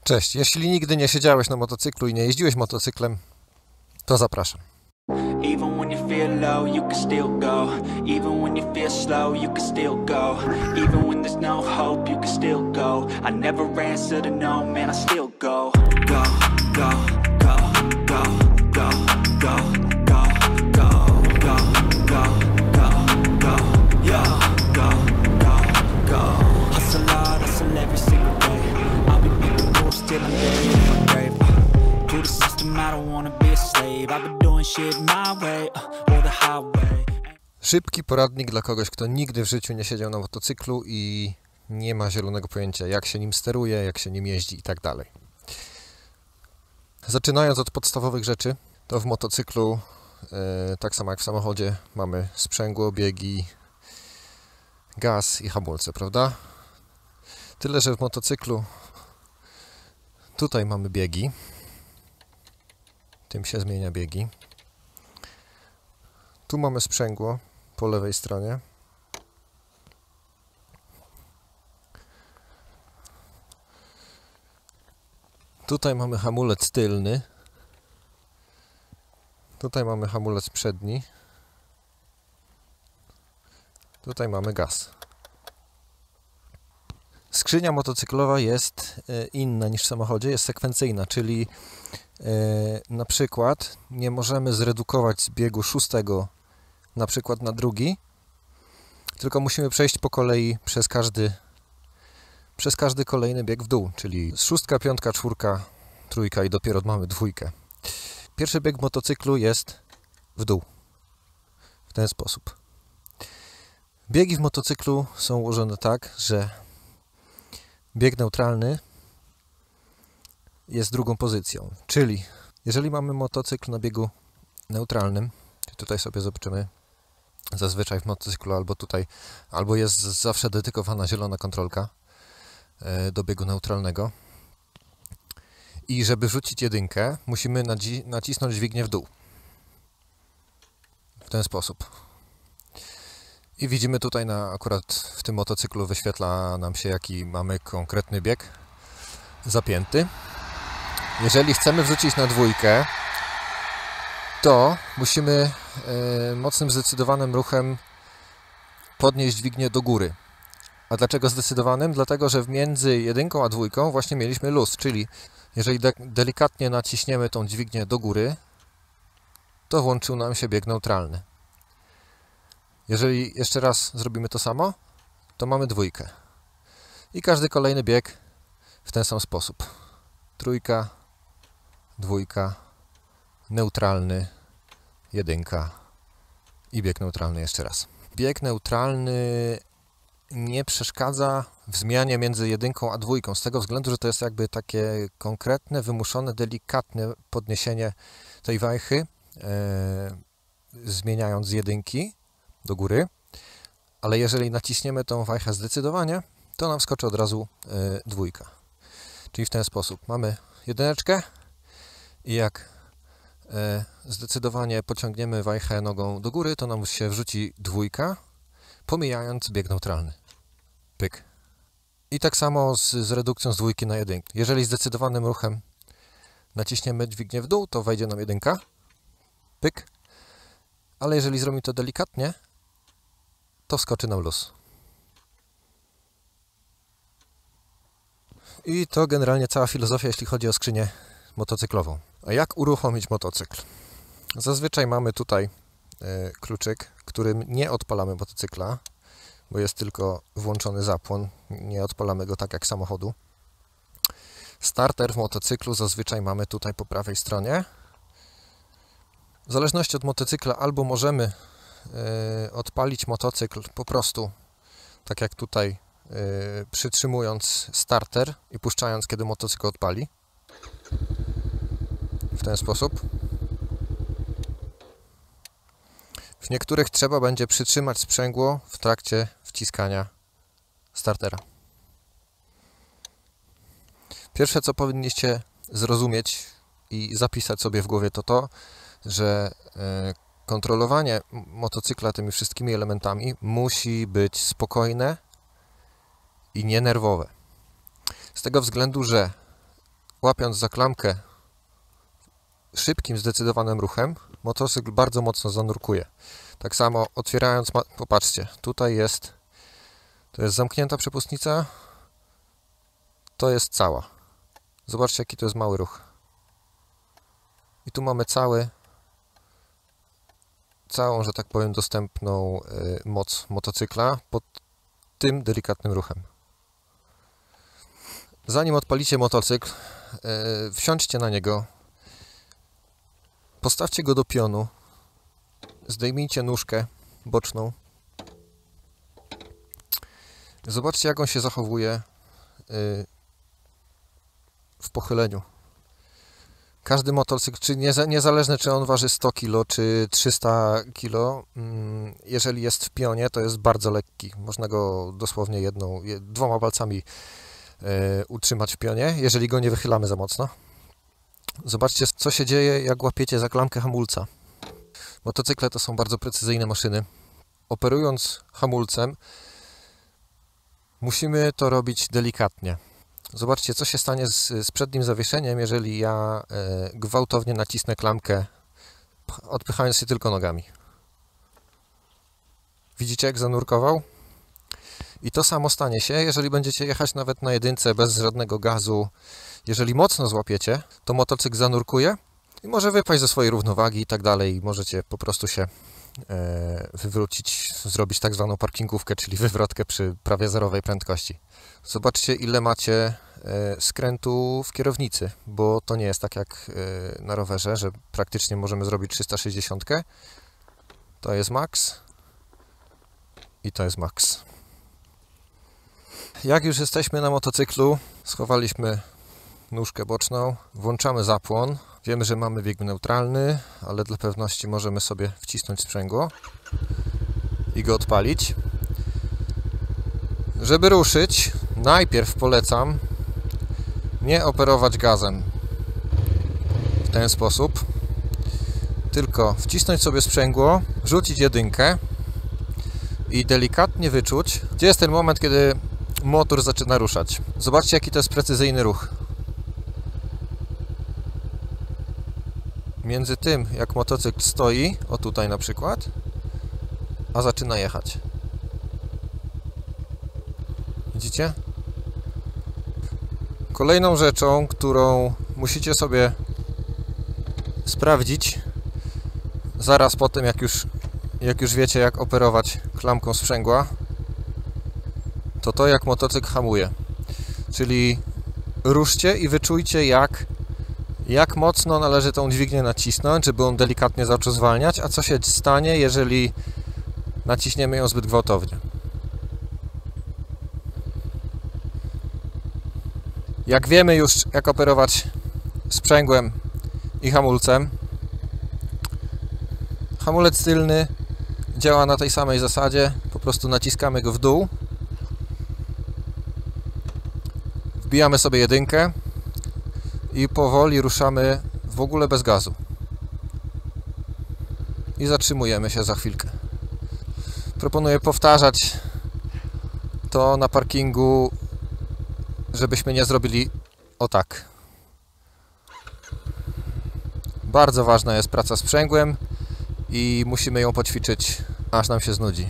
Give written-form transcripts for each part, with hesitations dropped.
Cześć, jeśli nigdy nie siedziałeś na motocyklu i nie jeździłeś motocyklem, to zapraszam. Even when you feel low, you can still go. Even when you feel slow, you can still go. Even when there's no hope, you can still go. I never answer to no, man, I still go. Go, go, go, go, go, go, go, go, go, go, go, go, yo, go, go, go. Hustle hard, hustle every single day. I'll be making moves till I'm buried in my grave. To the system, I don't wanna be a slave. I've been doing shit my way, or the highway. Szybki poradnik dla kogoś, kto nigdy w życiu nie siedział na motocyklu i nie ma zielonego pojęcia, jak się nim steruje, jak się nim jeździ i tak dalej. Zaczynając od podstawowych rzeczy, to w motocyklu, tak samo jak w samochodzie, mamy sprzęgło, biegi, gaz i hamulce, prawda? Tyle, że w motocyklu tutaj mamy biegi. Tym się zmienia biegi. Tu mamy sprzęgło po lewej stronie. Tutaj mamy hamulec tylny. Tutaj mamy hamulec przedni. Tutaj mamy gaz. Skrzynia motocyklowa jest inna niż w samochodzie, jest sekwencyjna, czyli na przykład nie możemy zredukować z biegu 6 na przykład na drugi, tylko musimy przejść po kolei przez każdy kolejny bieg w dół, czyli 6, 5, 4, 3 i dopiero mamy 2. Pierwszy bieg w motocyklu jest w dół, w ten sposób. Biegi w motocyklu są ułożone tak, że bieg neutralny jest drugą pozycją, czyli jeżeli mamy motocykl na biegu neutralnym, tutaj sobie zobaczymy, zazwyczaj w motocyklu albo tutaj, albo jest zawsze dedykowana zielona kontrolka do biegu neutralnego i żeby wrzucić jedynkę, musimy nacisnąć dźwignię w dół, w ten sposób. I widzimy tutaj, akurat w tym motocyklu wyświetla nam się, jaki mamy konkretny bieg zapięty. Jeżeli chcemy wrzucić na 2, to musimy mocnym, zdecydowanym ruchem podnieść dźwignię do góry. A dlaczego zdecydowanym? Dlatego, że między 1 a 2 właśnie mieliśmy luz, czyli jeżeli delikatnie naciśniemy tą dźwignię do góry, to włączył nam się bieg neutralny. Jeżeli jeszcze raz zrobimy to samo, to mamy 2. I każdy kolejny bieg w ten sam sposób. 3, 2, neutralny, 1 i bieg neutralny jeszcze raz. Bieg neutralny nie przeszkadza w zmianie między 1 a 2, z tego względu, że to jest jakby takie konkretne, wymuszone, delikatne podniesienie tej wajchy, zmieniając z 1 do góry, ale jeżeli naciśniemy tą wajchę zdecydowanie, to nam wskoczy od razu 2. Czyli w ten sposób mamy 1 i jak zdecydowanie pociągniemy wajchę nogą do góry, to nam się wrzuci 2, pomijając bieg neutralny. Pyk. I tak samo z redukcją z 2 na 1. Jeżeli zdecydowanym ruchem naciśniemy dźwignię w dół, to wejdzie nam 1. Pyk. Ale jeżeli zrobimy to delikatnie, to wskoczy nam luz. I to generalnie cała filozofia, jeśli chodzi o skrzynię motocyklową. A jak uruchomić motocykl? Zazwyczaj mamy tutaj kluczyk, którym nie odpalamy motocykla, bo jest tylko włączony zapłon, nie odpalamy go tak jak samochodu. Starter w motocyklu zazwyczaj mamy tutaj po prawej stronie. W zależności od motocykla albo możemy odpalić motocykl po prostu, tak jak tutaj, przytrzymując starter i puszczając, kiedy motocykl odpali. W ten sposób. W niektórych trzeba będzie przytrzymać sprzęgło w trakcie wciskania startera. Pierwsze, co powinniście zrozumieć i zapisać sobie w głowie, to to, że kontrolowanie motocykla tymi wszystkimi elementami musi być spokojne i nienerwowe. Z tego względu, że łapiąc za klamkę szybkim, zdecydowanym ruchem, motocykl bardzo mocno zanurkuje. Tak samo otwierając, popatrzcie, tutaj jest, to jest zamknięta przepustnica, to jest cała. Zobaczcie, jaki to jest mały ruch. I tu mamy całą, że tak powiem, dostępną moc motocykla pod tym delikatnym ruchem. Zanim odpalicie motocykl, wsiądźcie na niego, postawcie go do pionu, zdejmijcie nóżkę boczną. Zobaczcie, jak on się zachowuje w pochyleniu. Każdy motocykl, niezależnie czy on waży 100 kg czy 300 kg, jeżeli jest w pionie, to jest bardzo lekki. Można go dosłownie dwoma palcami utrzymać w pionie, jeżeli go nie wychylamy za mocno. Zobaczcie, co się dzieje, jak łapiecie za klamkę hamulca. Motocykle to są bardzo precyzyjne maszyny. Operując hamulcem, musimy to robić delikatnie. Zobaczcie, co się stanie z przednim zawieszeniem, jeżeli ja gwałtownie nacisnę klamkę, odpychając się tylko nogami. Widzicie, jak zanurkował? I to samo stanie się, jeżeli będziecie jechać nawet na jedynce bez żadnego gazu. Jeżeli mocno złapiecie, to motocykl zanurkuje i może wypaść ze swojej równowagi i tak dalej. Możecie po prostu się wywrócić, zrobić tak zwaną parkingówkę, czyli wywrotkę przy prawie zerowej prędkości. Zobaczcie, ile macie skrętu w kierownicy, bo to nie jest tak jak na rowerze, że praktycznie możemy zrobić 360. To jest max i to jest max. Jak już jesteśmy na motocyklu, schowaliśmy nóżkę boczną, włączamy zapłon. Wiemy, że mamy bieg neutralny, ale dla pewności możemy sobie wcisnąć sprzęgło i go odpalić. Żeby ruszyć, najpierw polecam nie operować gazem w ten sposób, tylko wcisnąć sobie sprzęgło, rzucić jedynkę i delikatnie wyczuć, gdzie jest ten moment, kiedy motor zaczyna ruszać. Zobaczcie, jaki to jest precyzyjny ruch. Między tym, jak motocykl stoi, o tutaj na przykład, a zaczyna jechać. Widzicie? Kolejną rzeczą, którą musicie sobie sprawdzić zaraz po tym, jak już wiecie, jak operować klamką sprzęgła, to jak motocykl hamuje. Czyli ruszcie i wyczujcie, jak mocno należy tą dźwignię nacisnąć, żeby on delikatnie zaczął zwalniać, a co się stanie, jeżeli naciśniemy ją zbyt gwałtownie. Jak wiemy już, jak operować sprzęgłem i hamulcem, hamulec tylny działa na tej samej zasadzie, po prostu naciskamy go w dół, wbijamy sobie jedynkę i powoli ruszamy w ogóle bez gazu. I zatrzymujemy się za chwilkę. Proponuję powtarzać to na parkingu, żebyśmy nie zrobili o tak. Bardzo ważna jest praca sprzęgłem i musimy ją poćwiczyć, aż nam się znudzi.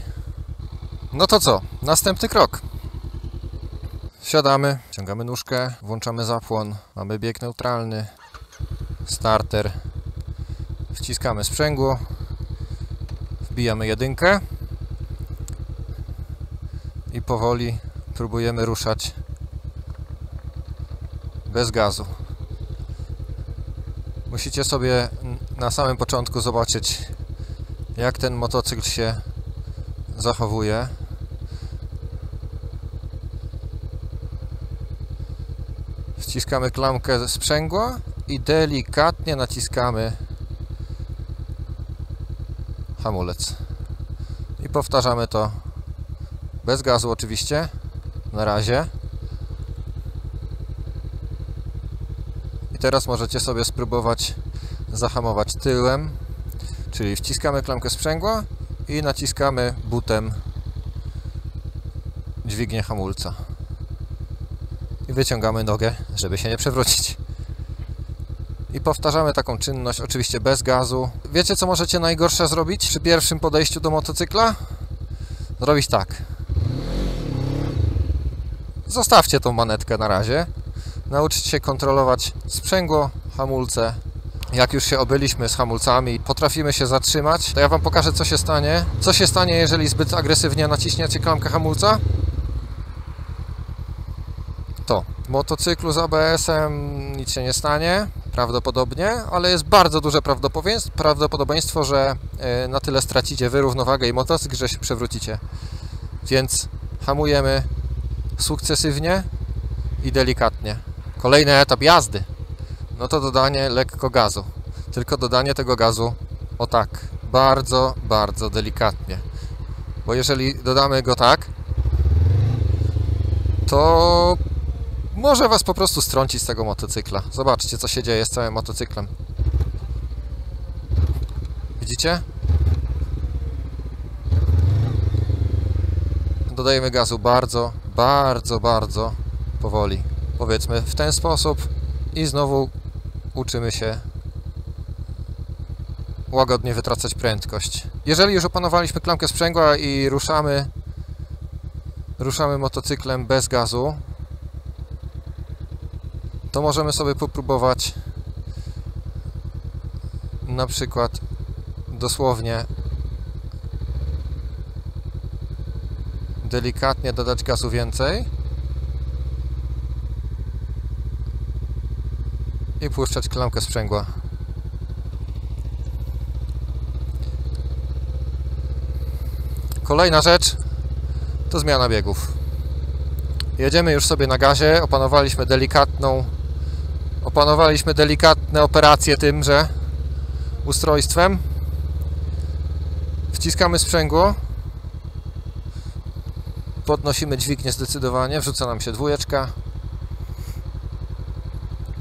No to co? Następny krok. Wsiadamy, ciągamy nóżkę, włączamy zapłon, mamy bieg neutralny, starter, wciskamy sprzęgło, wbijamy jedynkę i powoli próbujemy ruszać bez gazu. Musicie sobie na samym początku zobaczyć, jak ten motocykl się zachowuje. Wciskamy klamkę ze sprzęgła i delikatnie naciskamy hamulec. I powtarzamy to bez gazu oczywiście, na razie. I teraz możecie sobie spróbować zahamować tyłem, czyli wciskamy klamkę sprzęgła i naciskamy butem dźwignię hamulca. I wyciągamy nogę, żeby się nie przewrócić. I powtarzamy taką czynność, oczywiście bez gazu. Wiecie, co możecie najgorsze zrobić przy pierwszym podejściu do motocykla? Zrobić tak. Zostawcie tą manetkę na razie. Nauczcie się kontrolować sprzęgło, hamulce. Jak już się obyliśmy z hamulcami, potrafimy się zatrzymać, to ja Wam pokażę, co się stanie. Co się stanie, jeżeli zbyt agresywnie naciśniecie klamkę hamulca? To w motocyklu z ABS-em nic się nie stanie, prawdopodobnie, ale jest bardzo duże prawdopodobieństwo, że na tyle stracicie wy równowagę i motocykl, że się przewrócicie. Więc hamujemy sukcesywnie i delikatnie. Kolejny etap jazdy, no to dodanie lekko gazu. Tylko dodanie tego gazu o tak, bardzo, bardzo delikatnie. Bo jeżeli dodamy go tak, to może Was po prostu strącić z tego motocykla. Zobaczcie, co się dzieje z całym motocyklem. Widzicie? Dodajemy gazu bardzo, bardzo, bardzo powoli. Powiedzmy w ten sposób i znowu uczymy się łagodnie wytracać prędkość. Jeżeli już opanowaliśmy klamkę sprzęgła i ruszamy motocyklem bez gazu, to możemy sobie popróbować na przykład dosłownie delikatnie dodać gazu więcej i puszczać klamkę sprzęgła. Kolejna rzecz to zmiana biegów. Jedziemy już sobie na gazie, opanowaliśmy delikatne operacje tymże ustrojstwem. Wciskamy sprzęgło, podnosimy dźwignię zdecydowanie, wrzuca nam się dwójeczka,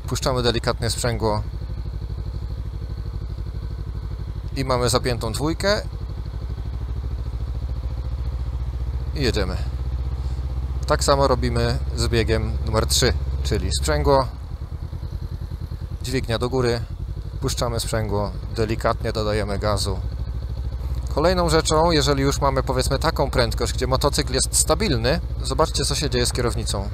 puszczamy delikatnie sprzęgło i mamy zapiętą dwójkę i jedziemy. Tak samo robimy z biegiem numer 3, czyli sprzęgło, dźwignia do góry, puszczamy sprzęgło, delikatnie dodajemy gazu. Kolejną rzeczą, jeżeli już mamy powiedzmy taką prędkość, gdzie motocykl jest stabilny, zobaczcie, co się dzieje z kierownicą.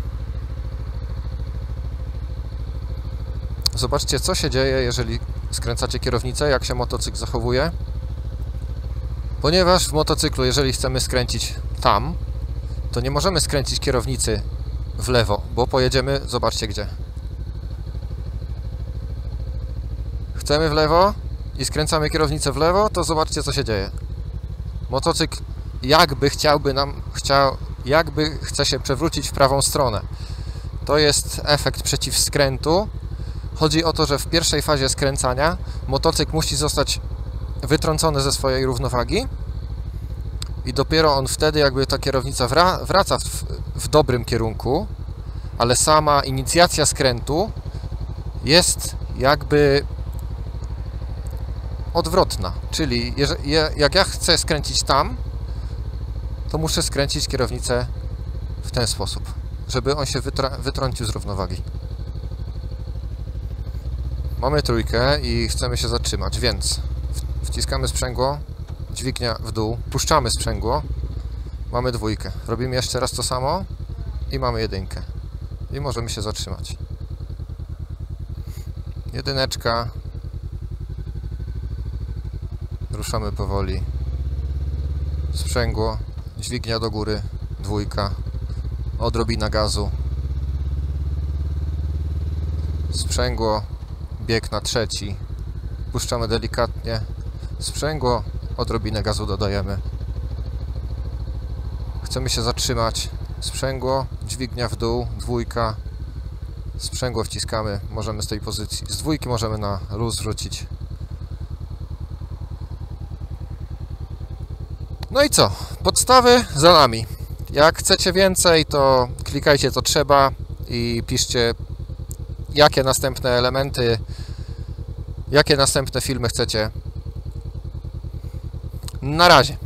Zobaczcie, co się dzieje, jeżeli skręcacie kierownicę, jak się motocykl zachowuje. Ponieważ w motocyklu, jeżeli chcemy skręcić tam, to nie możemy skręcić kierownicy w lewo, bo pojedziemy, zobaczcie gdzie. Chcemy w lewo i skręcamy kierownicę w lewo, to zobaczcie, co się dzieje. Motocykl jakby chce się przewrócić w prawą stronę. To jest efekt przeciwskrętu. Chodzi o to, że w pierwszej fazie skręcania motocykl musi zostać wytrącony ze swojej równowagi i dopiero on wtedy jakby ta kierownica wraca w dobrym kierunku, ale sama inicjacja skrętu jest jakby odwrotna, czyli jak ja chcę skręcić tam, to muszę skręcić kierownicę w ten sposób, żeby on się wytrącił z równowagi. Mamy trójkę i chcemy się zatrzymać, więc wciskamy sprzęgło, dźwignia w dół, puszczamy sprzęgło, mamy dwójkę. Robimy jeszcze raz to samo i mamy jedynkę. I możemy się zatrzymać. Jedyneczka. Ruszamy powoli. Sprzęgło, dźwignia do góry, dwójka. Odrobina gazu. Sprzęgło, bieg na trzeci. Puszczamy delikatnie. Sprzęgło, odrobinę gazu dodajemy. Chcemy się zatrzymać. Sprzęgło, dźwignia w dół, dwójka. Sprzęgło wciskamy. Możemy z tej pozycji, z dwójki możemy na luz wrócić. No i co? Podstawy za nami. Jak chcecie więcej, to klikajcie co trzeba i piszcie, jakie następne elementy, jakie następne filmy chcecie. Na razie.